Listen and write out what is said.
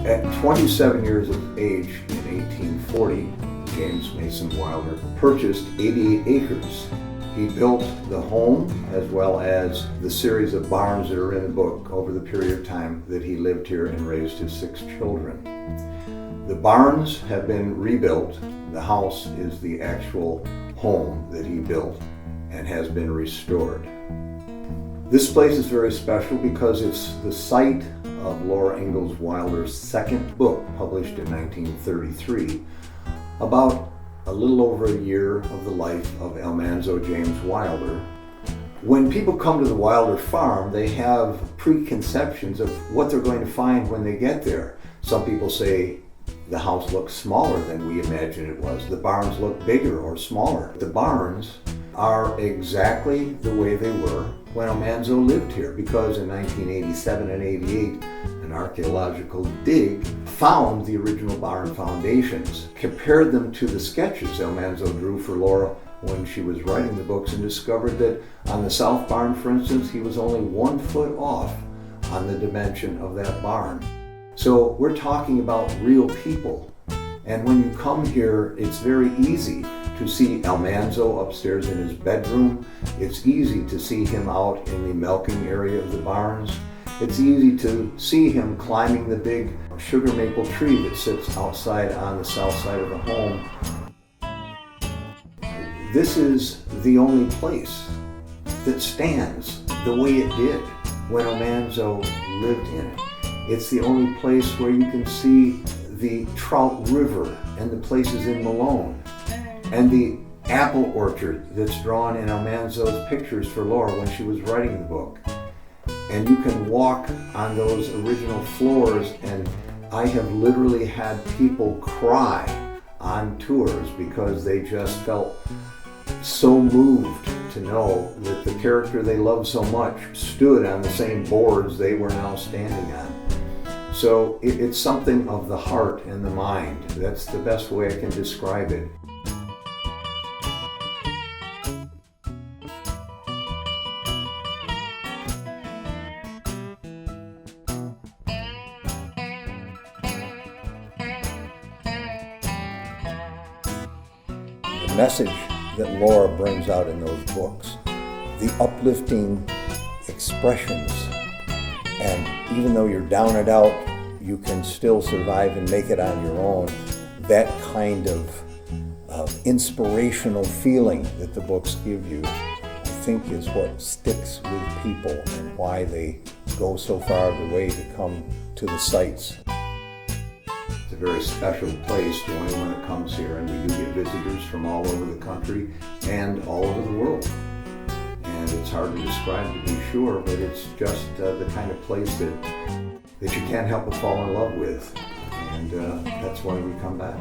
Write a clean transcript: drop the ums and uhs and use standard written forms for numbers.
At 27 years of age in 1840, James Mason Wilder purchased 88 acres. He built the home as well as the series of barns that are in the book over the period of time that he lived here and raised his 6 children. The barns have been rebuilt. The house is the actual home that he built and has been restored. This place is very special because it's the site of Laura Ingalls Wilder's second book, published in 1933, about a little over a year of the life of Almanzo James Wilder. When people come to the Wilder farm, they have preconceptions of what they're going to find when they get there. Some people say the house looks smaller than we imagined it was. The barns look bigger or smaller. The barns are exactly the way they were when Almanzo lived here, because in 1987 and 88, an archaeological dig found the original barn foundations, compared them to the sketches Almanzo drew for Laura when she was writing the books, and discovered that on the south barn, for instance, he was only 1 foot off on the dimension of that barn. So we're talking about real people. And when you come here, it's very easy to see Almanzo upstairs in his bedroom. It's easy to see him out in the milking area of the barns. It's easy to see him climbing the big sugar maple tree that sits outside on the south side of the home. This is the only place that stands the way it did when Almanzo lived in it. It's the only place where you can see the Trout River and the places in Malone, and the apple orchard that's drawn in Almanzo's pictures for Laura when she was writing the book. And you can walk on those original floors, and I have literally had people cry on tours because they just felt so moved to know that the character they loved so much stood on the same boards they were now standing on. So it's something of the heart and the mind. That's the best way I can describe it. The message that Laura brings out in those books, the uplifting expressions, and even though you're down and out, you can still survive and make it on your own. That kind of inspirational feeling that the books give you, I think, is what sticks with people and why they go so far of the way to come to the sites. It's a very special place to anyone that comes here, and we do get visitors from all over the country and all over the world. And it's hard to describe, to be sure, but it's just the kind of place that you can't help but fall in love with. And that's why we come back.